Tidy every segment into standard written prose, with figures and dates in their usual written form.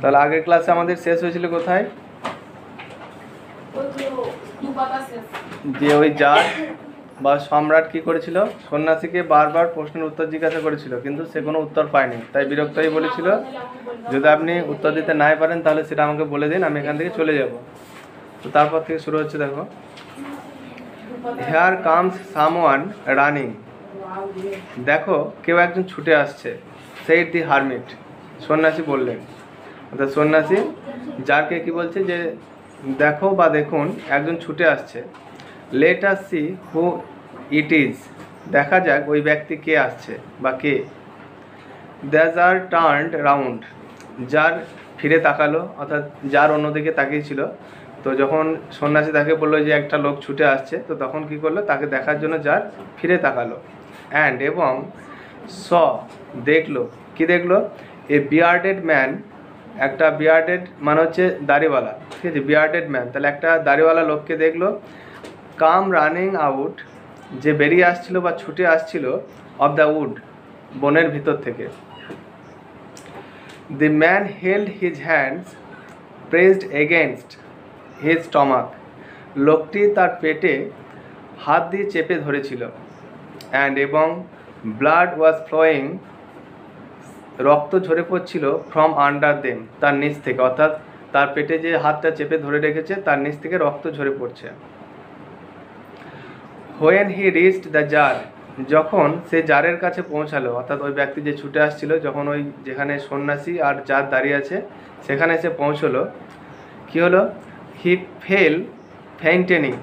তাহলে আগের ক্লাসে আমাদের শেষ হয়েছিল কোথায়? যে ওই জার বা সম্রাট কি করেছিল, সন্ন্যাসীকে বারবার প্রশ্নের উত্তর জিজ্ঞাসা করেছিল, কিন্তু সে কোনো উত্তর পায়নি। তাই বিরক্ত হয়ে বলেছিল, যদি আপনি উত্তর দিতে নাই পারেন তাহলে সেটা আমাকে বলে দিন, আমি এখান থেকে চলে যাব। তো তারপর থেকে শুরু হচ্ছে, দেখো, হেয়ার কামস সামওয়ান রানিং। দেখো কেউ একজন ছুটে আসছে, সেইড দি হারমিট, সন্ন্যাসী বললেন। অর্থাৎ সন্ন্যাসী যারকে কি বলছে, যে দেখো বা দেখুন একজন ছুটে আসছে। Let us see who it is, দেখা যাক ওই ব্যক্তি কে আসছে বা কে। দ্য জার টার্নড রাউন্ড, যার ফিরে তাকালো, অর্থাৎ যার অন্যদিকে তাকিয়েছিল। তো যখন সন্ন্যাসী তাকে বললো যে একটা লোক ছুটে আসছে, তো তখন কি করলো, তাকে দেখার জন্য যার ফিরে তাকালো। অ্যান্ড এবং স দেখলো, কি দেখলো, এ বিয়ার্ডেড ম্যান, একটা বিয়ার্ডেড মানে হচ্ছে দাড়িওয়ালা, ঠিক আছে, বিয়ার্ডেড ম্যান, তাহলে একটা দাড়িওয়ালা লোককে দেখলো। কাম রানিং আউট, যে বেরিয়ে আসছিল বা ছুটে আসছিল, অফ দ্য উড, বনের ভিতর থেকে। The man held his hands pressed against his stomach, লোকটি তার পেটে হাত দিয়ে চেপে ধরেছিল। অ্যান্ড এবং ব্লাড ওয়াজ ফ্লোয়িং, রক্ত ঝরে পড়ছিল, ফ্রম আন্ডার দেম, তার নিচ থেকে, অর্থাৎ তার পেটে যে হাতটা চেপে ধরে রেখেছে তার নিচ থেকে রক্ত ঝরে পড়ছে। When he reached the tsar, যখন সে জারের কাছে পৌঁছালো, অর্থাৎ ওই ব্যক্তি যে ছুটে আসছিল, যখন ওই যেখানে সন্ন্যাসী আর জার দাঁড়িয়ে আছে সেখানে এসে পৌঁছলো, কী হলো, হি ফেল ফেইন্টেনিং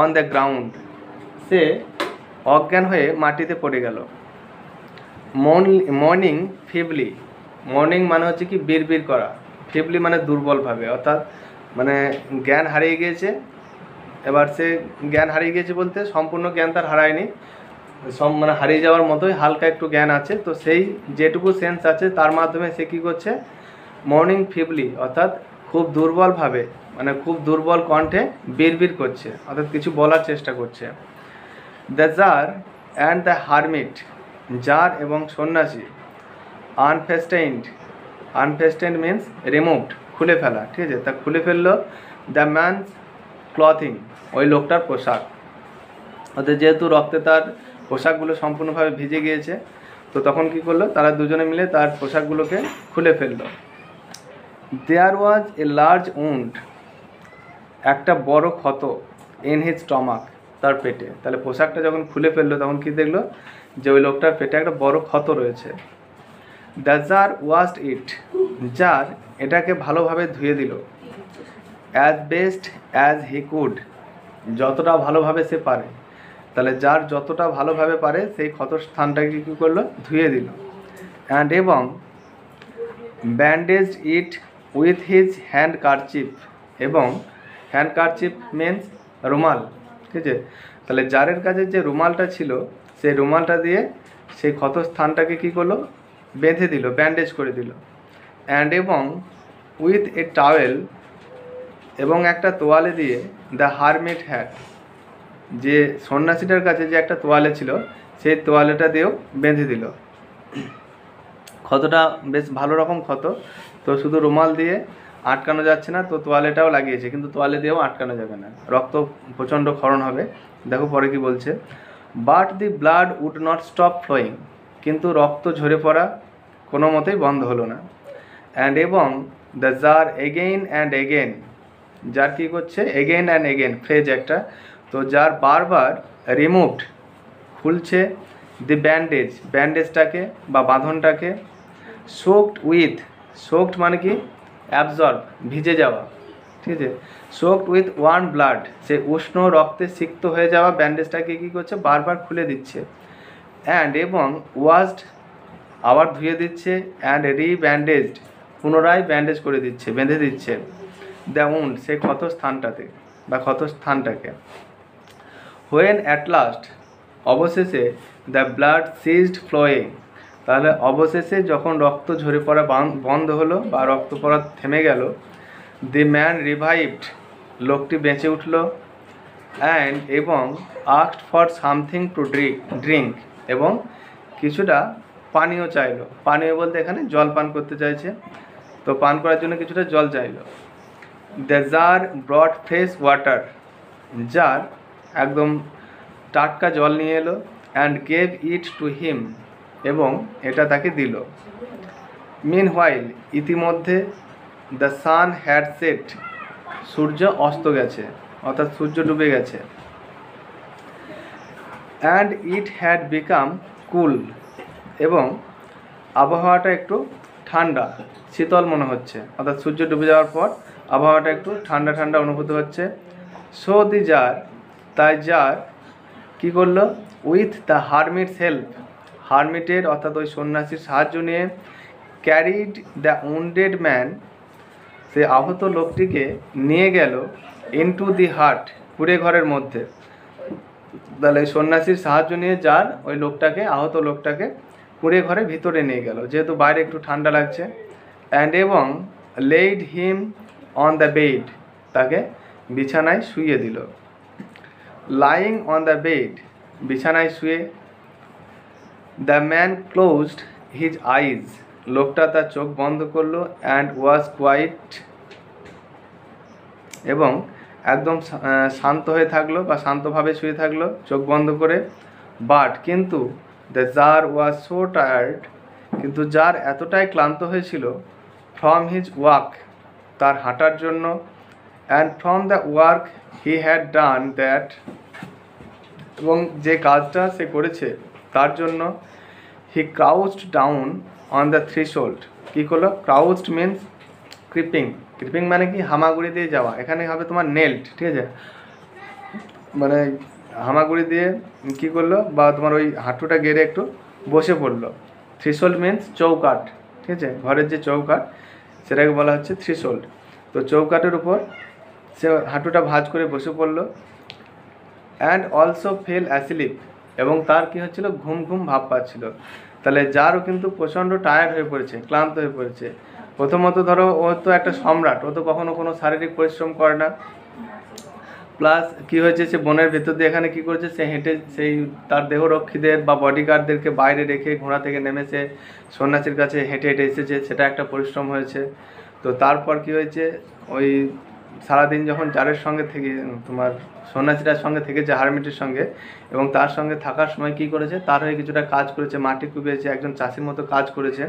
অন দ্য গ্রাউন্ড, সে অজ্ঞান হয়ে মাটিতে পড়ে গেল। মর্নিং ফিবলি, মর্নিং মানে হচ্ছে কি বিড়বিড় করা, ফিবলি মানে দুর্বলভাবে, অর্থাৎ মানে জ্ঞান হারিয়ে গিয়েছে। এবার সে জ্ঞান হারিয়ে গিয়েছে বলতে সম্পূর্ণ জ্ঞান তার হারায়নি, মানে হারিয়ে যাওয়ার মতোই হালকা একটু জ্ঞান আছে। তো সেই যেটুকু সেন্স আছে তার মাধ্যমে সে কী করছে, মর্নিং ফিবলি, অর্থাৎ খুব দুর্বলভাবে, মানে খুব দুর্বল কণ্ঠে বিড়বিড় করছে, অর্থাৎ কিছু বলার চেষ্টা করছে। The tsar and the hermit, tsar এবং সন্ন্যাসী, আনফেস্টেইনড, আনফেস্টেইনড মিনস রিমুভড, খুলে ফেলা, ঠিক আছে, তা খুলে ফেললো। দ্য ম্যানস ক্লথিং, ওই লোকটার পোশাক, অর্থাৎ যেহেতু রক্তে তার পোশাকগুলো সম্পূর্ণভাবে ভিজে গিয়েছে, তো তখন কি করলো, তারা দুজনে মিলে তার পোশাকগুলোকে খুলে ফেললো। দেয়ার ওয়াজ এ লার্জ উন্ড, একটা বড় ক্ষত, ইন হিজ স্টমাক, তার পেটে। তাহলে পোশাকটা যখন খুলে ফেললো তখন কি দেখলো, যে ওই লোকটার পেটে একটা বড় ক্ষত রয়েছে। The tsar washed it, tsar এটাকে ভালোভাবে ধুয়ে দিল। As best as he could, যতটা ভালোভাবে সে পারে, তাহলে যার যতটা ভালোভাবে পারে সেই ক্ষত স্থানটাকে কী করলো, ধুয়ে দিল। অ্যান্ড এবং ব্যান্ডেজড ইট উইথ হিজ হ্যান্ড কারচিপ, এবং হ্যান্ড কারচিপ মিনস রুমাল, ঠিক আছে, তাহলে জারের কাছে যে রুমালটা ছিল সেই রুমালটা দিয়ে সেই ক্ষত স্থানটাকে কী করলো, বেঁধে দিল, ব্যান্ডেজ করে দিল। অ্যান্ড এবং উইথ এ টাওয়েল, এবং একটা তোয়ালে দিয়ে, দ্য হারমিট হ্যাড, যে সন্ন্যাসীটার কাছে যে একটা তোয়ালে ছিল সেই তোয়ালেটা দিয়েও বেঁধে দিল। ক্ষতটা বেশ ভালো রকম ক্ষত, তো শুধু রুমাল দিয়ে আটকানো যাচ্ছে না, তো তোয়ালেটাও লাগিয়েছে, কিন্তু তোয়ালে দিয়েও আটকানো যাবে না, রক্ত প্রচণ্ড ক্ষরণ হবে। দেখো পরে কি বলছে, but the blood would not stop flowing, কিন্তু রক্ত ঝরে পড়া কোনো মতেই বন্ধ হলো না। অ্যান্ড এবং the tsar again and again, যার কী করছে, এগেইন অ্যান্ড এগেন ফ্রেজ একটা, তো যার বারবার রিমুভড, খুলছে, দি ব্যান্ডেজ, ব্যান্ডেজটাকে বা বাঁধনটাকে, সোকড উইথ, সোকড মানে কি অ্যাবজর্ব, ভিজে যাওয়া, ঠিক আছে, সোকড উইথ ওয়ার্ম ব্লাড, সে উষ্ণ রক্তে সিক্ত হয়ে যাওয়া ব্যান্ডেজটাকে কী করছে, বারবার খুলে দিচ্ছে। অ্যান্ড এবং ওয়াশড, আবার ধুয়ে দিচ্ছে। অ্যান্ড রিব্যান্ডেজড, পুনরায় ব্যান্ডেজ করে দিচ্ছে, বেঁধে দিচ্ছে। দ্য উন্ড, সেই ক্ষত স্থানটাতে বা ক্ষত স্থানটাকে। হোয়েন অ্যাট লাস্ট, অবশেষে, দ্য ব্লাড সিজড ফ্লোয়িং, তাহলে অবশেষে যখন রক্ত ঝরে পড়া বন্ধ হলো বা রক্ত পড়া থেমে গেল, দি ম্যান রিভাইভড, লোকটি বেঁচে উঠল। অ্যান্ড এবং asked for something to drink, এবং কিছুটা পানীয় চাইলো, পানীয় বলতে এখানে জল পান করতে চাইছে। তো পান করার জন্য কিছুটা জল চাইল। The tsar brought fresh water, tsar একদম টাটকা জল নিয়ে এলো। And gave it to him, এবং এটা তাকে দিল। মিন হোয়াইল, ইতিমধ্যে দ্য সান হ্যাড সেট, সূর্য অস্ত গেছে, অর্থাৎ সূর্য ডুবে গেছে। And it had become cool, এবং আবহাওয়াটা একটু ঠান্ডা শীতল মনে হচ্ছে, অর্থাৎ সূর্য ডুবে যাওয়ার পর আবহাওয়াটা একটু ঠান্ডা ঠান্ডা অনুভূত হচ্ছে। সো দি জার, তাই জার কী করলো, উইথ দ্য হারমিটস হেল্প, হারমিটের অর্থাৎ ওই সন্ন্যাসীর সাহায্য নিয়ে, ক্যারিড দ্য উন্ডেড ম্যান, সে আহত লোকটিকে নিয়ে গেল ইনটু দি হাট, কুড়ে ঘরের মধ্যে। তাহলে সন্ন্যাসীর সাহায্য নিয়ে যার ওই লোকটাকে, আহত লোকটাকে কুড়ে ঘরে ভিতরে নিয়ে গেল, যেহেতু বাইরে একটু ঠান্ডা লাগছে। অ্যান্ড এবং laid him on the bed, তাকে বিছানায় শুইয়ে দিল। লাইং অন দ্য বেড, বিছানায় শুয়ে। The man closed his eyes, লোকটা তার চোখ বন্ধ করলো। অ্যান্ড ওয়াজ কোয়াইট, এবং একদম শান্ত হয়ে থাকলো বা শান্তভাবে শুয়ে থাকলো চোখ বন্ধ করে। বাট, কিন্তু the jar was so tired, কিন্তু জার এতটাই ক্লান্ত হয়েছিল, ফ্রম হিজ ওয়াক, তার হাঁটার জন্য। And from the work he had done that, এবং যে কাজটা সে করেছে তার জন্য। He crouched down on the threshold, কী করলো, ক্রাউচড মিনস ক্রিপিং, ক্রিপিং মানে কি, হামাগুড়ি দিয়ে যাওয়া, এখানে হবে তোমার নেল্ট, ঠিক আছে, মানে হামাগুড়ি দিয়ে কী করলো, বা তোমার ওই হাঁটুটা গেড়ে একটু বসে পড়লো। থ্রেশহোল্ড মিনস চৌকাঠ, ঠিক আছে, ঘরের যে চৌকাঠ সেটাকে বলা হচ্ছে থ্রেশহোল্ড। তো চৌকাঠের উপর সে হাঁটুটা ভাঁজ করে বসে পড়লো। অ্যান্ড অলসো ফেল অ্যাসলিপ, এবং তার কী হচ্ছিল, ঘুম ঘুম ভাব পাচ্ছিল। তাহলে যারও কিন্তু প্রচণ্ড টায়ার্ড হয়ে পড়েছে, ক্লান্ত হয়ে পড়েছে। প্রথমত ধরো, ও তো একটা সম্রাট, ও তো কখনো কোনো শারীরিক পরিশ্রম করে না। প্লাস কী হয়েছে, সে বনের ভেতর দিয়ে এখানে কী করেছে, সে হেঁটে সেই তার দেহরক্ষীদের বা বডিগার্ডদেরকে বাইরে রেখে ঘোড়া থেকে নেমে সে সন্ন্যাসীর কাছে হেঁটে হেঁটে এসেছে, সেটা একটা পরিশ্রম হয়েছে। তো তারপর কী হয়েছে, ওই সারাদিন যখন জারের সঙ্গে থেকে, তোমার সন্ন্যাসীটার সঙ্গে থেকেছে, হারমিটের সঙ্গে, এবং তার সঙ্গে থাকার সময় কী করেছে, তার হয়ে কিছুটা কাজ করেছে, মাটি কুপিয়েছে, একজন চাষির মতো কাজ করেছে,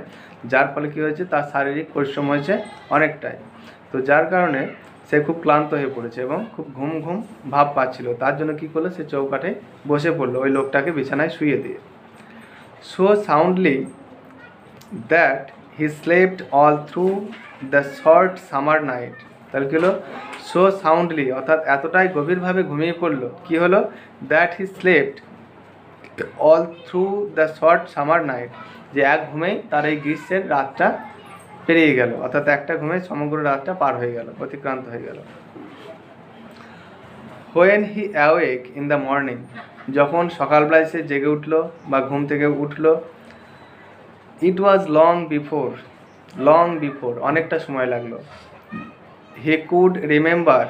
যার ফলে কী হয়েছে, তার শারীরিক পরিশ্রম হয়েছে অনেকটাই। তো যার কারণে সে খুব ক্লান্ত হয়ে পড়েছে এবং খুব ঘুম ঘুম ভাব পাচ্ছিল। তার জন্য কী করলো, সে চৌকাঠে বসে পড়লো ওই লোকটাকে বিছানায় শুইয়ে দিয়ে। So soundly that he slept all through the short summer night, তাহলে কী হলো, সো সাউন্ডলি অর্থাৎ এতটাই গভীরভাবে ঘুমিয়ে পড়লো, কী হলো, that he slept all through the short summer night, যে এক ঘুমেই তার এই গ্রীষ্মের রাতটা পেরিয়ে গেল, অর্থাৎ একটা ঘুমে সমগ্র রাতটা পার হয়ে গেল, অতিক্রান্ত হয়ে গেল। When he awake in the morning, যখন সকালবেলায় সে জেগে উঠলো বা ঘুম থেকে উঠলো, ইট ওয়াজ লং বিফোর, অনেকটা সময় লাগলো। হি কুড রিমেম্বার,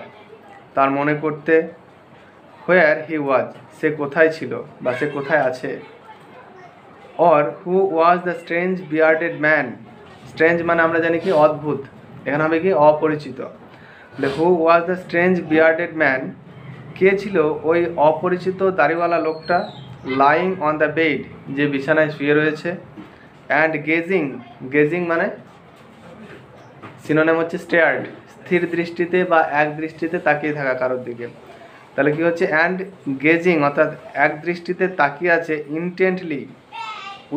তার মনে করতে, হোয়ার হি ওয়াজ, সে কোথায় ছিল বা সে কোথায় আছে। Or who was the strange bearded man, strange মানে আমরা জানি কি অদ্ভুত, এখানে হবে কি অপরিচিত। Who was the strange bearded man, কে ছিল ওই অপরিচিত দাড়িওয়ালা লোকটা। লাইং অন দ্য বেড, যে বিছানায় শুয়ে রয়েছে। অ্যান্ড গেজিং মানে সিনোনিম হচ্ছে স্টেয়ার্ড, স্থির দৃষ্টিতে বা এক দৃষ্টিতে তাকিয়ে থাকা কারোর দিকে। তাহলে কি হচ্ছে, অ্যান্ড গেজিং অর্থাৎ এক দৃষ্টিতে তাকিয়ে আছে, ইন্টেন্টলি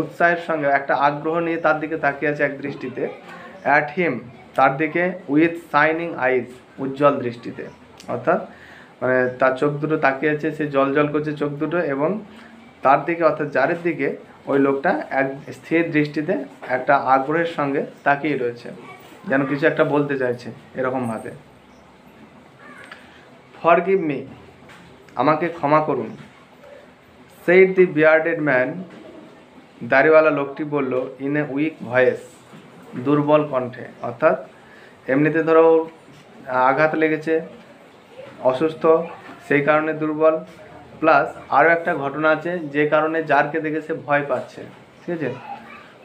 উৎসাহের সঙ্গে, একটা আগ্রহ নিয়ে তার দিকে তাকিয়ে আছে এক দৃষ্টিতে। অ্যাট হিম, তার দিকে, উইথ শাইনিং আইজ, উজ্জ্বল দৃষ্টিতে, অর্থাৎ মানে তার চোখ দুটো তাকিয়ে আছে, সে জল জল করছে চোখ দুটো, এবং তার দিকে অর্থাৎ জারের দিকে ওই লোকটা এক স্থির দৃষ্টিতে একটা আগ্রহের সঙ্গে তাকিয়ে রয়েছে, যেন কিছু একটা বলতে চাইছে এরকমভাবে। ফরগিভ মি, আমাকে ক্ষমা করুন। সেইড দি বিয়ার্ডেড ম্যান, দাড়িওয়ালা লোকটি বলল, ইন এ উইক ভয়েস, দুর্বল কণ্ঠে, অর্থাৎ এমনিতে ধরো আঘাত লেগেছে, অসুস্থ, সেই কারণে দুর্বল, প্লাস আরও একটা ঘটনা আছে যে কারণে জারকে দেখে সে ভয় পাচ্ছে, ঠিক আছে।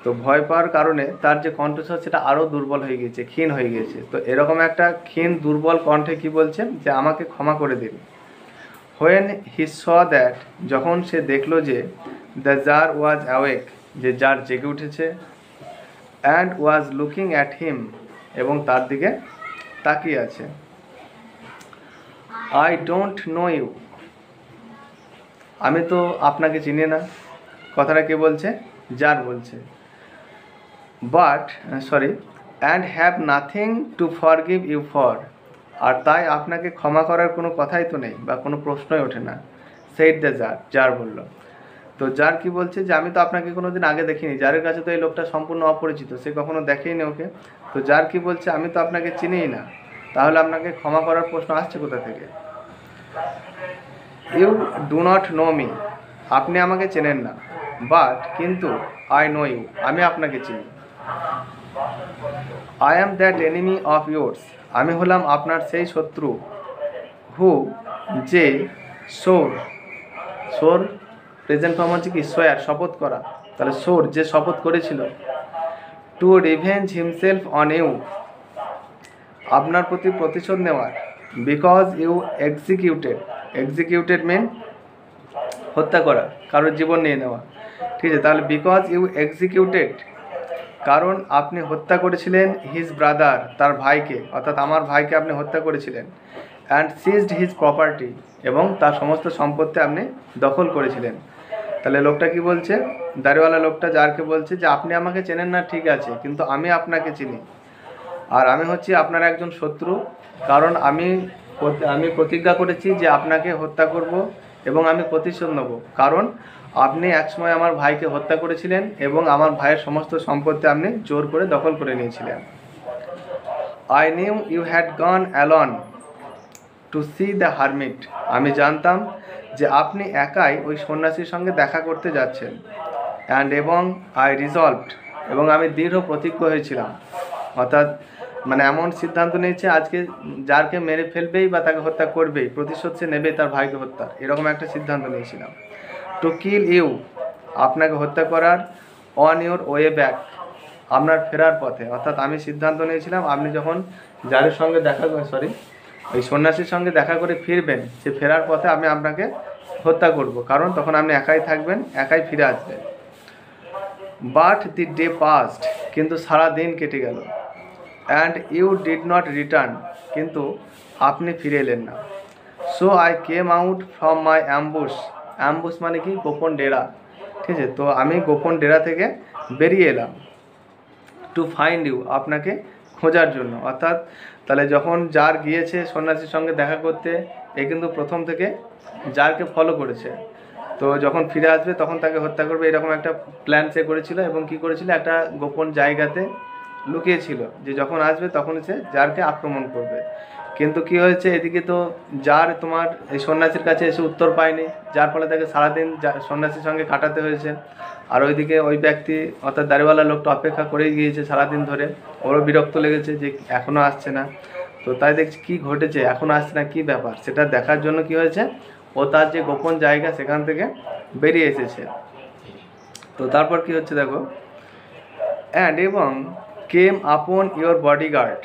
তো ভয় পাওয়ার কারণে তার যে কণ্ঠস্বর সেটা আরও দুর্বল হয়ে গিয়েছে, ক্ষীণ হয়ে গিয়েছে। তো এরকম একটা ক্ষীণ দুর্বল কণ্ঠে কি বলছেন যে আমাকে ক্ষমা করে দিন। হোয়েন হি স দ্যাট, যখন সে দেখলো যে দ্য জার ওয়াজ অ্যাওয়েক, যে জার জেগে উঠেছে, and was looking at him, এবং তার দিকে তাকিয়ে আছে। আই ডোন্ট নো ইউ, আমি তো আপনাকে চিনি না। কথাটা কে বলছে? জার বলছে। But and have nothing to forgive you for, আর তাই আপনাকে ক্ষমা করার কোনো কথাই তো নেই বা কোনো প্রশ্নই ওঠে না। সেইড দ্য জার, জার বলল। তো জার কি বলছে যে আমি তো আপনাকে কোনো দিন আগে দেখিনি, জারের কাছে তো এই লোকটা সম্পূর্ণ অপরিচিত, সে কখনো দেখেইনি ওকে। তো জার কি বলছে, আমি তো আপনাকে চিনিই না, তাহলে আপনাকে ক্ষমা করার প্রশ্ন আসছে কোথা থেকে? You do not know me, আপনি আমাকে চেনেন না। বাট, কিন্তু আই নো ইউ, আমি আপনাকে চিনি। I am that enemy of yours, আমি হলাম আপনার সেই শত্রু। হু, যে, সোর, সোর প্রেজেন্ট ফর্ম হচ্ছে কি সোয়ার, শপথ করা। তাহলে সোর, যে শপথ করেছিল, to revenge himself on you, আপনার প্রতি প্রতিশোধ নেওয়ার। Because you executed, executed mean হত্যা করা, কারোর জীবন নিয়ে নেওয়া। ঠিক আছে, তাহলে বিকজ ইউ এক্সিকিউটেড, কারণ আপনি হত্যা করেছিলেন হিজ ব্রাদার, তার ভাইকে, অর্থাৎ আমার ভাইকে আপনি হত্যা করেছিলেন। অ্যান্ড সিজড হিজ প্রপার্টি, এবং তার সমস্ত সম্পত্তি আপনি দখল করেছিলেন। তাহলে লোকটা কি বলছে? দাড়িওয়ালা লোকটা জারকে বলছে যে আপনি আমাকে চেনেন না ঠিক আছে, কিন্তু আমি আপনাকে চিনি, আর আমি হচ্ছি আপনার একজন শত্রু। কারণ আমি প্রতিজ্ঞা করেছি যে আপনাকে হত্যা করব এবং আমি প্রতিশোধ নেব, কারণ আপনি একসময় আমার ভাইকে হত্যা করেছিলেন এবং আমার ভাইয়ের সমস্ত সম্পত্তি আপনি জোর করে দখল করে নিয়েছিলেন। I knew you had gone alone to see the hermit, আমি জানতাম যে আপনি একাই ওই সন্ন্যাসীর সঙ্গে দেখা করতে যাচ্ছেন। অ্যান্ড এবং আই রিজলভড, এবং আমি দৃঢ় প্রতিজ্ঞ হয়েছিলাম, অর্থাৎ মানে এমন সিদ্ধান্ত নিয়েছে আজকে যারকে মেরে ফেলবেই বা তাকে হত্যা করবেই, প্রতিশোধ সে নেবেই তার ভাইকে হত্যা, এরকম একটা সিদ্ধান্ত নিয়েছিলাম। টু কিল ইউ, আপনাকে হত্যা করার। অন ইউর ওয়ে ব্যাক, আপনার ফেরার পথে, অর্থাৎ আমি সিদ্ধান্ত নিয়েছিলাম আপনি যখন যারের সঙ্গে দেখা ওই সন্ন্যাসীর সঙ্গে দেখা করে ফিরবেন, সে ফেরার পথে আমি আপনাকে হত্যা করব, কারণ তখন আপনি একাই থাকবেন, একাই ফিরে আসবেন। বাট দি ডে পাস্ট, কিন্তু সারা দিন কেটে গেল। And you did not return, কিন্তু আপনি ফিরে এলেন না। So I came out from my ambush, ambush মানে কি? গোপন ডেরা। ঠিক আছে, তো আমি গোপন ডেরা থেকে বেরিয়ে এলাম। টু ফাইন্ড ইউ, আপনাকে খোঁজার জন্য। অর্থাৎ তাহলে যখন জার গিয়েছে সন্ন্যাসীর সঙ্গে দেখা করতে, এ কিন্তু প্রথম থেকে জারকে ফলো করেছে। তো যখন ফিরে আসবে তখন তাকে হত্যা করবে, এরকম একটা প্ল্যান সে করেছিল, এবং কি করেছিল, একটা গোপন জায়গাতে লুকিয়েছিল যে যখন আসবে তখন সে জারকে আক্রমণ করবে। কিন্তু কি হয়েছে, এদিকে তো জার তোমার এই সন্ন্যাসীর কাছে এসে উত্তর পায়নি, যার ফলে তাকে সারাদিন সন্ন্যাসীর সঙ্গে কাটাতে হয়েছে। আর ওইদিকে ওই ব্যক্তি অর্থাৎ দাড়িওয়ালা লোকটা অপেক্ষা করেই গিয়েছে সারাদিন ধরে, ওরও বিরক্ত লেগেছে যে এখনও আসছে না। তো তাই দেখছি কী ঘটেছে, এখনও আসছে না, কী ব্যাপার, সেটা দেখার জন্য কি হয়েছে, ও তার যে গোপন জায়গা সেখান থেকে বেরিয়ে এসেছে। তো তারপর কি হচ্ছে দেখো, অ্যান্ড এবং কেম আপন ইয়োর বডিগার্ড,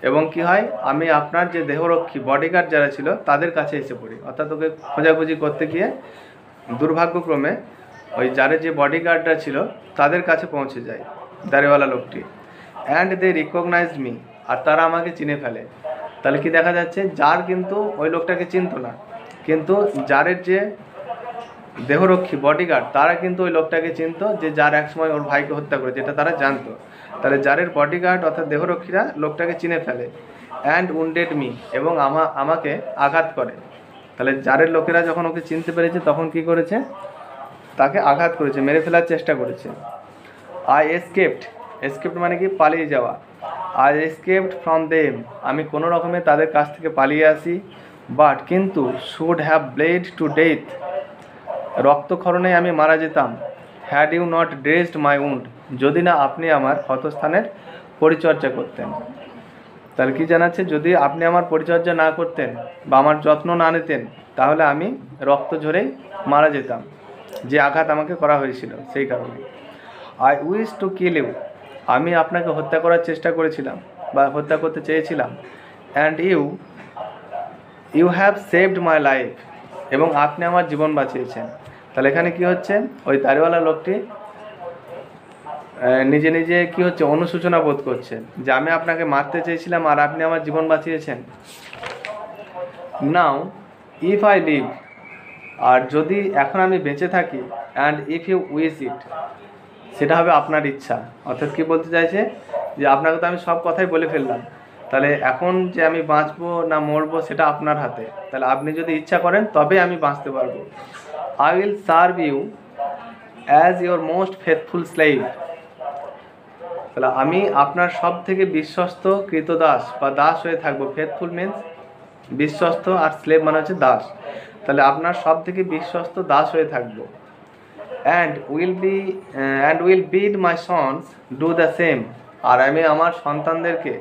এবং কি হয়, আমি আপনার যে দেহরক্ষী বডিগার্ড যারা ছিল তাদের কাছে এসে পড়ি, অর্থাৎ ওকে খোঁজাখুঁজি করতে গিয়ে দুর্ভাগ্যক্রমে ওই যারে যে বডিগার্ডরা ছিল তাদের কাছে পৌঁছে যায় দাড়িওয়ালা লোকটি। অ্যান্ড দে রিকগনাইজড মি, আর তারা আমাকে চিনে ফেলে। তাহলে কি দেখা যাচ্ছে, জার কিন্তু ওই লোকটাকে চিনতো না, কিন্তু জারের যে দেহরক্ষী বডিগার্ড তারা কিন্তু ওই লোকটাকে চিনতো, যে যার একসময় ওর ভাইকে হত্যা করে, যেটা তারা জানতো। তাহলে জারের বডিগার্ড অর্থাৎ দেহরক্ষীরা লোকটাকে চিনে ফেলে। অ্যান্ড উন্ডেড মি, এবং আমাকে আঘাত করে। তাহলে জারের লোকেরা যখন ওকে চিনতে পেরেছে তখন কি করেছে, তাকে আঘাত করেছে, মেরে ফেলার চেষ্টা করেছে। আই এসকেপড, এসকেপড মানে কি? পালিয়ে যাওয়া। আই এসকেপড ফ্রম দেম, আমি কোনো রকমে তাদের কাছ থেকে পালিয়ে আসি। বাট, কিন্তু should have bled to death, রক্তক্ষরণে আমি মারা যেতাম। Had you not dressed my wound, যদি না আপনি আমার ক্ষতস্থানের পরিচর্যা করতেন। তাহলে কি জানাচ্ছে, যদি আপনি আমার পরিচর্যা না করতেন বা আমার যত্ন না নিতেন তাহলে আমি রক্ত ঝরেই মারা যেতাম, যে আঘাত আমাকে করা হয়েছিল সেই কারণে। I wish to kill you, আমি আপনাকে হত্যা করার চেষ্টা করেছিলাম বা হত্যা করতে চেয়েছিলাম। And you you have saved my life, এবং আপনি আমার জীবন বাঁচিয়েছেন। তাহলে এখানে কি হচ্ছে, ওই দাড়িওয়ালা লোকটি নিজে নিজে কি হচ্ছে, অনুশোচনা বোধ করছে যে আমি আপনাকে মারতে চেয়েছিলাম আর আপনি আমার জীবন বাঁচিয়েছেন। নাও ইফ আই লিভ, আর যদি এখন আমি বেঁচে থাকি, অ্যান্ড ইফ ইউ উইশ ইট, সেটা হবে আপনার ইচ্ছা। অর্থাৎ কি বলতে চাইছে, যে আপনাকে তো আমি সব কথাই বলে ফেললাম, তাহলে এখন যে আমি বাঁচবো না মরবো সেটা আপনার হাতে। তাহলে আপনি যদি ইচ্ছা করেন তবে আমি বাঁচতে পারবো। I will serve you as your most faithful slave, তাহলে আমি আপনার সব থেকে বিশ্বস্ত কৃতদাস বা দাস হয়ে থাকবো। ফেথফুল মিন্স বিশ্বস্ত, আর স্লেভ মানে হচ্ছে দাস। তাহলে আপনার সব থেকে বিশ্বস্ত দাস হয়ে থাকবো। And will bid my sons do the same, আর আমি আমার সন্তানদেরকে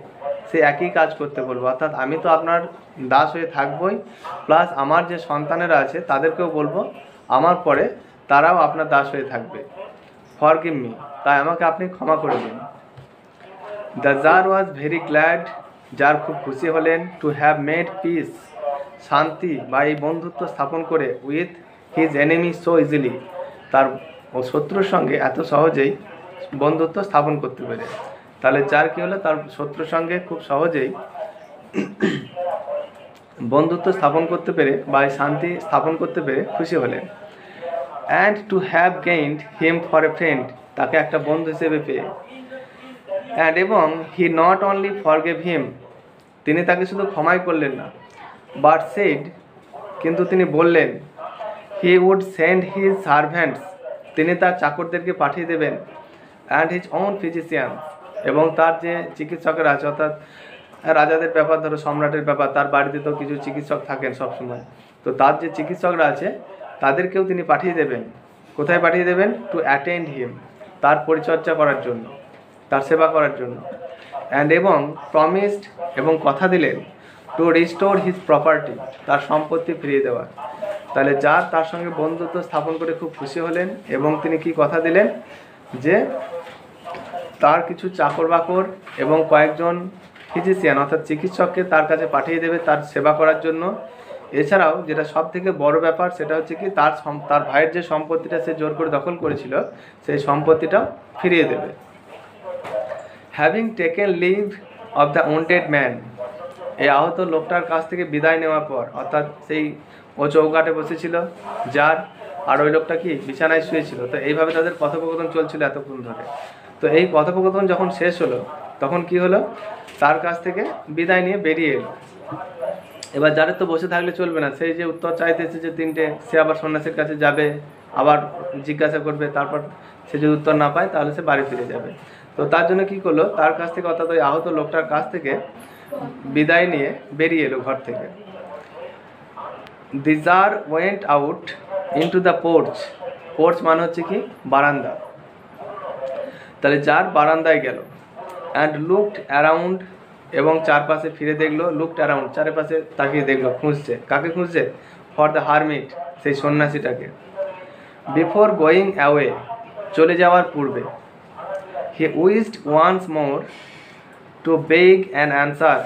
সে একই কাজ করতে বলবো। অর্থাৎ আমি তো আপনার দাস হয়ে থাকবোই, প্লাস আমার যে সন্তানেরা আছে তাদেরকেও বলবো আমার পরে তারাও আপনার দাস হয়ে থাকবে। ফরগিভ মি, তাই আমাকে আপনি ক্ষমা করে দিন। The jar was very glad, যার খুব খুশি হলেন, টু হ্যাভ মেড পিস, শান্তি বা এই বন্ধুত্ব স্থাপন করে, with his enemy so easily, তার ও শত্রুর সঙ্গে এত সহজেই বন্ধুত্ব স্থাপন করতে পেরে। তাহলে যার কী হলো, তার শত্রুর সঙ্গে খুব সহজেই বন্ধুত্ব স্থাপন করতে পেরে বা শান্তি স্থাপন করতে পেরে খুশি হলেন। And to have gained him for a friend, তাকে একটা বন্ধু হিসেবে পেয়ে। অ্যান্ড এবং হি নট অনলি ফরগেভ হিম, তিনি তাকে শুধু ক্ষমাই করলেন না, বাট সেড, কিন্তু তিনি বললেন, he would send his servants, তিনি তার চাকরদেরকে পাঠিয়ে দেবেন, অ্যান্ড হিজ ওন ফিজিশিয়ান, এবং তার যে চিকিৎসকের আছে, অর্থাৎ রাজাদের ব্যাপার, ধরো সম্রাটের ব্যাপার, তার বাড়িতে তো কিছু চিকিৎসক থাকেন সবসময়, তো তার যে চিকিৎসকরা আছে তাদেরকেও তিনি পাঠিয়ে দেবেন। কোথায় পাঠিয়ে দেবেন? টু অ্যাটেন্ড হিম, তার পরিচর্যা করার জন্য, তার সেবা করার জন্য। অ্যান্ড এবং প্রমিসড, এবং কথা দিলেন, টু রিস্টোর হিজ প্রপার্টি, তার সম্পত্তি ফিরিয়ে দেওয়ার। তাহলে যার তার সঙ্গে বন্ধুত্ব স্থাপন করে খুব খুশি হলেন, এবং তিনি কি কথা দিলেন, যে তার কিছু চাকর বাকর এবং কয়েকজন ফিজিশিয়ান অর্থাৎ চিকিৎসককে তার কাছে পাঠিয়ে দেবে তার সেবা করার জন্য। এছাড়াও যেটা সব থেকে বড় ব্যাপার, সেটা হচ্ছে কি তার ভাইয়ের যে সম্পত্তিটা সে জোর করে দখল করেছিল, সেই সম্পত্তিটাও ফিরিয়ে দেবে। Having taken leave of the wounded man, এই আহত লোকটার কাছ থেকে বিদায় নেওয়ার পর, অর্থাৎ সেই ও চৌকাঠে বসেছিল যার, আর ওই লোকটা কি বিছানায় শুয়েছিল। তো এইভাবে তাদের কথোপকথন চলছিল এতক্ষণ ধরে। তো এই কথোপকথন যখন শেষ হলো, তখন কি হলো, তার কাছ থেকে বিদায় নিয়ে বেরিয়ে এলো। এবার যাদের তো বসে থাকলে চলবে না, সেই যে উত্তর চাইতেছে যে তিনটে, সে আবার সন্ন্যাসীর কাছে যাবে, আবার জিজ্ঞাসা করবে, তারপর সে যদি উত্তর না পায় তাহলে সে বাড়ি ফিরে যাবে। তো তার জন্য কি করলো, তার কাছ থেকে অর্থাৎ ওই আহত লোকটার কাছ থেকে বিদায় নিয়ে বেরিয়ে এলো ঘর থেকে। The Tsar went out into the porch, porch মানে হচ্ছে কি বারান্দা, তাহলে জার বারান্দায় গেল। অ্যান্ড লুকড অ্যারাউন্ড, এবং চারপাশে ফিরে দেখলো, লুকড অ্যারাউন্ড, চারপাশে তাকিয়ে দেখলো, খুঁজছে, কাকে খুঁজছে? ফর দ্য হারমিট, সেই সন্ন্যাসীটাকে। বিফোর গোয়িং অ্যাওয়ে, চলে যাওয়ার পূর্বে। He wished once more to beg an answer,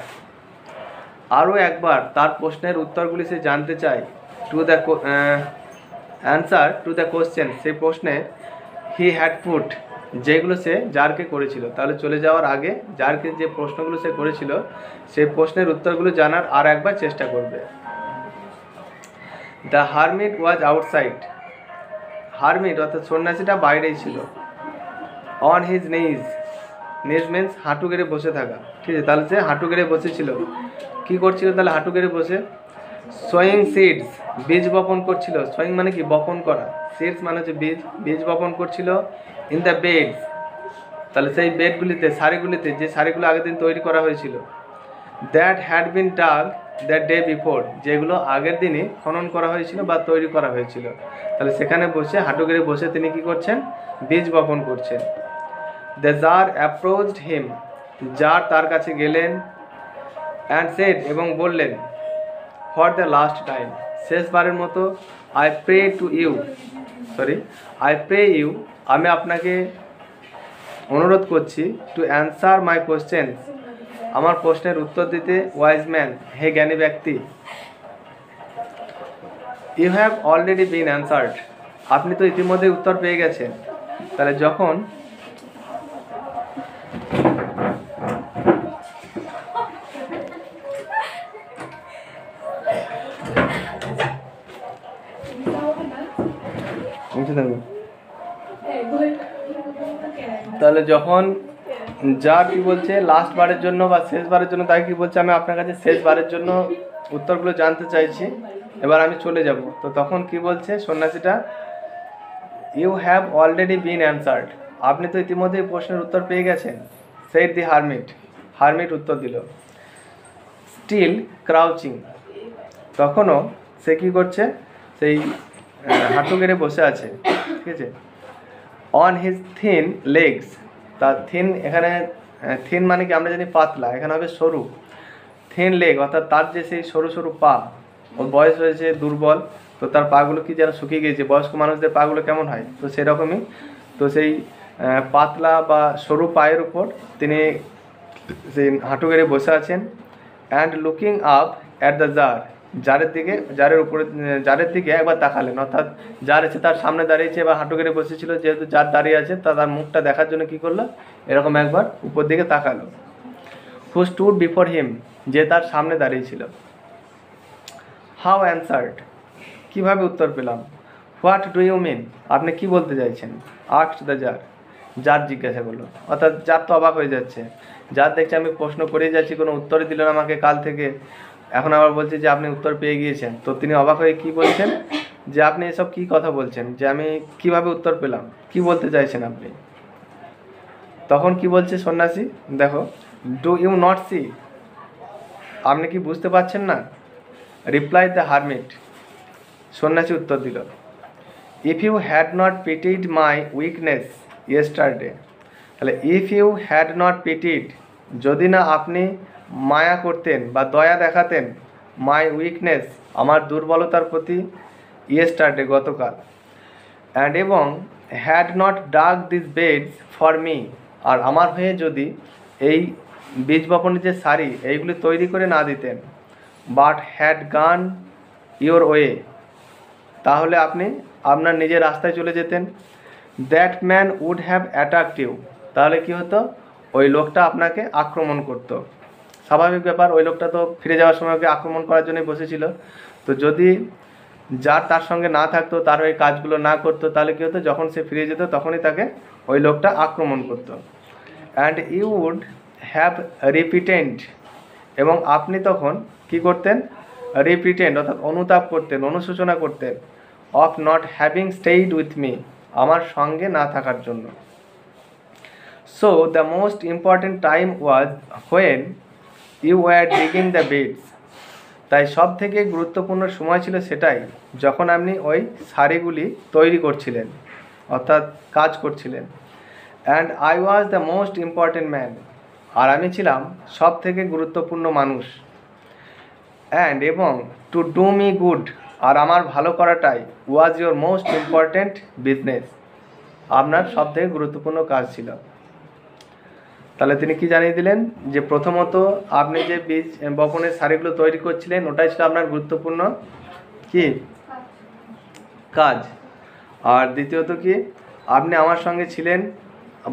আরও একবার তার প্রশ্নের উত্তরগুলি সে জানতে চায়। To the answer to the question, সেই প্রশ্নে হি হ্যাড পুট, যেগুলো সে জারকে করেছিল। তাহলে চলে যাওয়ার আগে জারকে যে প্রশ্নগুলো সে করেছিল, সেই প্রশ্নের উত্তরগুলো জানার আর একবার চেষ্টা করবে। The hermit was outside, hermit অর্থাৎ সন্ন্যাসীটা বাইরেই ছিল। অন হিজ নিজ, নিজ মিন্স হাঁটু গেড়ে বসে থাকা, ঠিক আছে। তাহলে সে হাঁটু গেড়ে বসেছিল, কী করছিল তাহলে হাঁটু গেড়ে বসে? সোয়িং সিডস, বীজ বপন করছিল। সোয়িং মানে কি বপন করা, সিডস মানে হচ্ছে বীজ, বীজ বপন করছিল। ইন দ্য বেডস, তাহলে সেই বেডগুলিতে, সারিগুলিতে, যে সারিগুলো আগের দিন তৈরি করা হয়েছিল। That had been dug the day before, যেগুলো আগের দিনই খনন করা হয়েছিল বা তৈরি করা হয়েছিল। তাহলে সেখানে বসে, হাঁটু গেড়ে বসে তিনি কি করছেন? বীজ বপন করছেন। The tsar approached him, tsar তার কাছে গেলেন। অ্যান্ড সেড, এবং বললেন, ফর দ্য লাস্ট টাইম, শেষবারের মতো, আই প্রে ইউ, আমি আপনাকে অনুরোধ করছি টু অ্যান্সার মাই কোশ্চেন, আমার প্রশ্নের উত্তর দিতে, ওয়াইজ ম্যান, হে জ্ঞানী ব্যক্তি। You have already been answered, আপনি তো ইতিমধ্যে উত্তর পেয়ে গেছেন। তাহলে যখন তাহলে যখন যার কি বলছে লাস্ট বারের জন্য বা শেষবারের জন্য, তাই কি বলছে আমি আপনার কাছে শেষবারের জন্য উত্তরগুলো জানতে চাইছি, এবার আমি চলে যাব। তো তখন কি বলছে সন্ন্যাসীটা, you have already been answered, আপনি তো ইতিমধ্যেই প্রশ্নের উত্তর পেয়ে গেছেন। সেড দি হারমিট, হারমিট উত্তর দিল। স্টিল ক্রাউচিং, তখনও সে কী করছে, সেই হাঁটু গেড়ে বসে আছে, ঠিক আছে। অন হিজ থিন লেগস, তার থিন, এখানে থিন মানে কি আমরা জানি পাতলা, এখানে হবে সরু। থিন লেগ অর্থাৎ তার যে সেই সরু সরু পা, ওর বয়স হয়েছে দুর্বল, তো তার পাগুলো কি যেন শুকিয়ে গিয়েছে, বয়স্ক মানুষদের পাগুলো কেমন হয়, তো সেরকমই। তো সেই পাতলা বা সরু পায়ের উপর তিনি সেই হাঁটু গেড়ে বসে আছেন। And looking up at the tsar, জারের দিকে, জারের উপরে, জারের দিকে একবার তাকালেন, অর্থাৎ জার এসে তার সামনে দাঁড়িয়েছে বা হাঁটু গেড়ে বসেছিল, যেহেতু জার দাঁড়িয়ে আছে, তার মুখটা দেখার জন্য কী করলো, এরকম একবার উপর দিকে তাকালো। হু স্টুড বিফোর হিম, যে তার সামনে দাঁড়িয়েছিল। হাউ অ্যান্সার্ড, কীভাবে উত্তর পেলাম। হোয়াট ডু ইউ মিন, আপনি কি বলতে চাইছেন। আস্কড দ্য জার, জার জিজ্ঞাসা করলো, অর্থাৎ জার তো অবাক হয়ে যাচ্ছে, যার দেখছে আমি প্রশ্ন করেই যাচ্ছি, কোনো উত্তরই দিল না আমাকে কাল থেকে, এখন আবার বলছে যে আপনি উত্তর পেয়ে গিয়েছেন। তো তিনি অবাক হয়ে কী বলছেন, যে আপনি এসব কী কথা বলছেন, যে আমি কিভাবে উত্তর পেলাম, কি বলতে চাইছেন আপনি। তখন কি বলছে সন্ন্যাসী, দেখো, ডু ইউ নট সি, আপনি কি বুঝতে পারছেন না। রিপ্লাই দ্য হারমিট, সন্ন্যাসী উত্তর দিল, if you had not pitied my weakness yesterday, তাহলে if you had not pitied, যদি না আপনি মায়া করতেন বা দয়া দেখাতেন, মাই উইকনেস, আমার দুর্বলতার প্রতি, ইয়েস্টারডে, গতকাল, অ্যান্ড এবং had not dug this beds for me, আর আমার হয়ে যদি এই বীজ বপনের যে সারি এইগুলি তৈরি করে না দিতেন, but had gone your way, তাহলে আপনি আপনার নিজের রাস্তায় চলে যেতেন। That man would have attacked you, তাহলে কি হতো, ওই লোকটা আপনাকে আক্রমণ করতো। স্বাভাবিক ব্যাপার, ওই লোকটা তো ফিরে যাওয়ার সময় ওকে আক্রমণ করার জন্যই বসেছিল। তো যদি যার তার সঙ্গে না থাকতো, তার ওই কাজগুলো না করতো, তাহলে কী হতো, যখন সে ফিরে যেত তখনই তাকে ওই লোকটা আক্রমণ করতো। অ্যান্ড ইউ উড হ্যাভ রিপিটেন্ড, এবং আপনি তখন কি করতেন, রিপিটেন্ড অর্থাৎ অনুতাপ করতেন, অনুশোচনা করতেন, of not having stayed with me, আমার সঙ্গে না থাকার জন্য। So the most important time was when you were digging the beds, তাই সব থেকে গুরুত্বপূর্ণ সময় ছিল সেটাই, যখন আপনি ওই সারিগুলি তৈরি করছিলেন, অর্থাৎ কাজ করছিলেন। And I was the most important man, আর আমি ছিলাম সব থেকে গুরুত্বপূর্ণ মানুষ। অ্যান্ড এবং টু ডু মি গুড, আর আমার ভালো করাটাই, was your most important business, আপনার সব থেকে গুরুত্বপূর্ণ কাজ ছিল। তাহলে তিনি কি জানিয়ে দিলেন, যে প্রথমত আপনি যে বীজ বপনের সারিগুলো তৈরি করছিলেন, ওটাই ছিল আপনার গুরুত্বপূর্ণ কি কাজ। আর দ্বিতীয়ত কি, আপনি আমার সঙ্গে ছিলেন,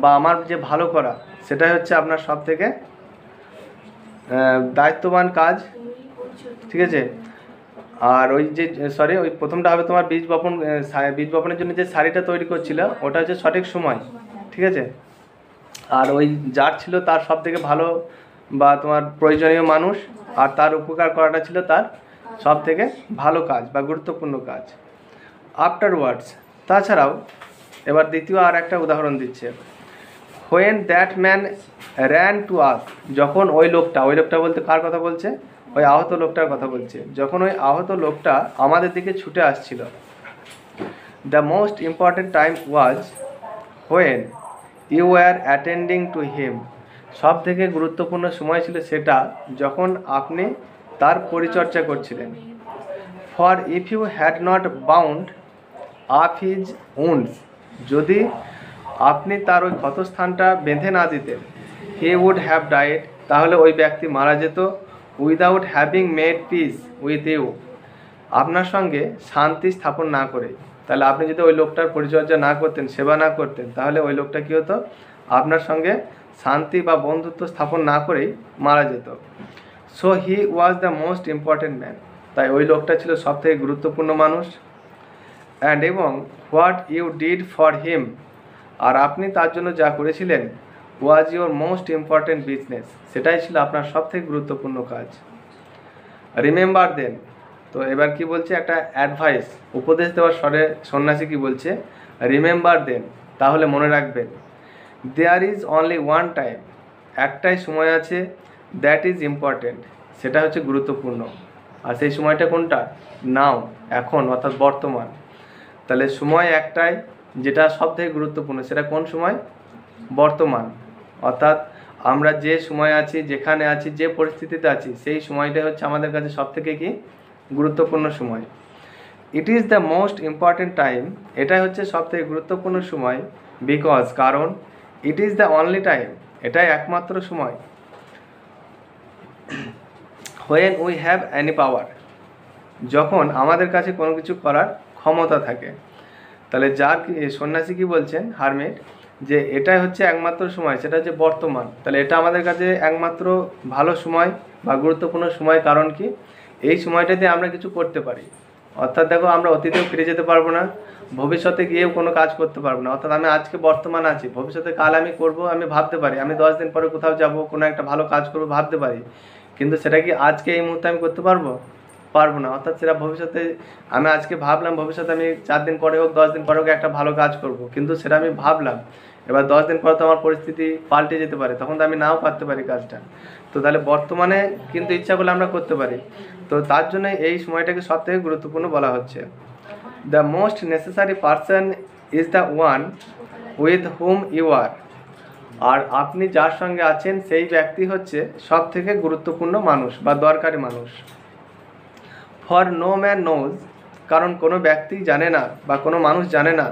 বা আমার যে ভালো করা, সেটাই হচ্ছে আপনার সব থেকে দায়িত্ববান কাজ, ঠিক আছে। আর ওই যে ওই প্রথমটা হবে তোমার বীজ বপনের জন্য যে শাড়িটা তৈরি করছিল, ওটা হচ্ছে সঠিক সময়, ঠিক আছে। আর ওই যার ছিল তার সব থেকে ভালো বা তোমার প্রয়োজনীয় মানুষ, আর তার উপকার করাটা ছিল তার সব থেকে ভালো কাজ বা গুরুত্বপূর্ণ কাজ। আফটারওয়ার্ডস, তাছাড়াও এবার দ্বিতীয় আর একটা উদাহরণ দিচ্ছে। When that man ran to us, যখন ওই লোকটা বলতে কার কথা বলছে, ওই আহত লোকটার কথা বলছে, যখন ওই আহত লোকটা আমাদের দিকে ছুটে আসছিল। The most important time was when you are attending to him, সব থেকে গুরুত্বপূর্ণ সময় ছিল সেটা, যখন আপনি তার পরিচর্যা করছিলেন। For if you had not bound up his wounds, যদি আপনি তার ওই ক্ষতস্থানটা বেঁধে না দিতেন, হি উড হ্যাভ ডাইড, তাহলে ওই ব্যক্তি মারা যেত, without having made peace with you, আপনার সঙ্গে শান্তি স্থাপন না করে। তাহলে আপনি যদি ওই লোকটার পরিচর্যা না করতেন, সেবা না করতেন, তাহলে ওই লোকটা কী হতো, আপনার সঙ্গে শান্তি বা বন্ধুত্ব স্থাপন না করেই মারা যেত। So he was the most important man, তাই ওই লোকটা ছিল সবথেকে গুরুত্বপূর্ণ মানুষ। অ্যান্ড এবং what you did for him, আর আপনি তার জন্য যা করেছিলেন, was your most important business, সেটাই ছিল আপনার সবথেকে গুরুত্বপূর্ণ কাজ। রিমেম্বার দেন, তো এবার কি বলছে, একটা অ্যাডভাইস, উপদেশ দেওয়ার স্বরে সন্ন্যাসী কি বলছে, রিমেম্বার দেন, তাহলে মনে রাখবেন, there is only one time, একটাই সময় আছে, দ্যাট ইজ ইম্পর্ট্যান্ট, সেটা হচ্ছে গুরুত্বপূর্ণ। আর সেই সময়টা কোনটা, নাও, এখন, অর্থাৎ বর্তমান। তাহলে সময় একটাই, যেটা সবথেকে গুরুত্বপূর্ণ, সেটা কোন সময়, বর্তমান। অর্থাৎ আমরা যে সময় আছি, যেখানে আছি, যে পরিস্থিতিতে আছি, সেই সময়টাই হচ্ছে আমাদের কাছে সবথেকে কি গুরুত্বপূর্ণ সময়। It is the most important time, এটাই হচ্ছে সবথেকে গুরুত্বপূর্ণ সময়, বিকজ, কারণ, it is the only time, এটাই একমাত্র সময়, হোয়েন উই হ্যাভ এনি পাওয়ার, যখন আমাদের কাছে কোনো কিছু করার ক্ষমতা থাকে। তাহলে যার সন্ন্যাসী কি বলছেন, হারমিট, যে এটাই হচ্ছে একমাত্র সময়, সেটা হচ্ছে বর্তমান। তাহলে এটা আমাদের কাছে একমাত্র ভালো সময় বা গুরুত্বপূর্ণ সময়, কারণ কি, এই সময়টাতে আমরা কিছু করতে পারি। অর্থাৎ দেখো, আমরা অতীতেও ফিরে যেতে পারবো না, ভবিষ্যতে গিয়েও কোনো কাজ করতে পারবো না। অর্থাৎ আমি আজকে বর্তমান আছি, ভবিষ্যতে কাল আমি করব, আমি ভাবতে পারি, আমি 10 দিন পরে কোথাও যাব, কোনো একটা ভালো কাজ করবো, ভাবতে পারি, কিন্তু সেটা কি আজকে এই মুহূর্তে আমি করতে পারবো না। অর্থাৎ সেটা ভবিষ্যতে, আমি আজকে ভাবলাম ভবিষ্যতে আমি 4 দিন পরে হোক, 10 দিন পরে হোক একটা ভালো কাজ করব, কিন্তু সেটা আমি ভাবলাম, এবার 10 দিন পরে তো আমার পরিস্থিতি পাল্টে যেতে পারে, তখন তো আমি নাও পারতে পারি কাজটা। তো তাহলে বর্তমানে কিন্তু ইচ্ছা করলে আমরা করতে পারি। তো তার জন্য এই সময়টাকে সবথেকে গুরুত্বপূর্ণ বলা হচ্ছে। The most necessary person is the one with whom you are, আর আপনি যার সঙ্গে আছেন সেই ব্যক্তি হচ্ছে সবথেকে গুরুত্বপূর্ণ মানুষ বা দরকারি মানুষ। ফর নো ম্যান নোজ, কারণ কোনো ব্যক্তি জানে না বা কোনো মানুষ জানে না,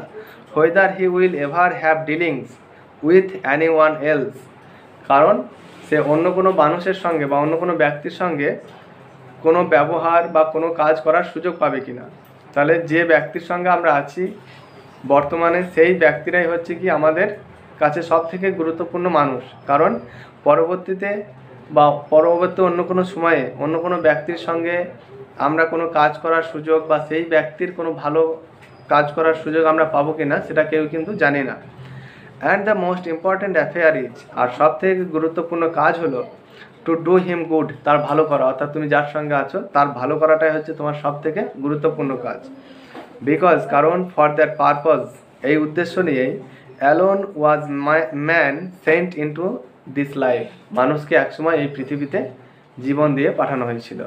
whether he will ever have dealings with any one else, কারণ সে অন্য কোনো মানুষের সঙ্গে বা অন্য কোনো ব্যক্তির সঙ্গে কোনো ব্যবহার বা কোনো কাজ করার সুযোগ পাবে কি না। তাহলে যে ব্যক্তির সঙ্গে আমরা আছি বর্তমানে, সেই ব্যক্তিরাই হচ্ছে কি আমাদের কাছে সবথেকে গুরুত্বপূর্ণ মানুষ, কারণ পরবর্তীতে বা পরবর্তী অন্য কোনো সময়ে অন্য কোনো ব্যক্তির সঙ্গে আমরা কোনো কাজ করার সুযোগ বা সেই ব্যক্তির কোনো ভালো কাজ করার সুযোগ আমরা পাবো কি না, সেটা কেউ কিন্তু জানি না। And the most important affair is, আর সবথেকে গুরুত্বপূর্ণ কাজ হলো টু ডু হিম গুড, তার ভালো করা। অর্থাৎ তুমি যার সঙ্গে আছো তার ভালো করাটাই হচ্ছে তোমার সবথেকে গুরুত্বপূর্ণ কাজ। বিকজ, কারণ, ফর দ্যাট পারপজ, এই উদ্দেশ্য নিয়েই, alone was man sent into this life, মানুষকে একসময় এই পৃথিবীতে জীবন দিয়ে পাঠানো হয়েছিল।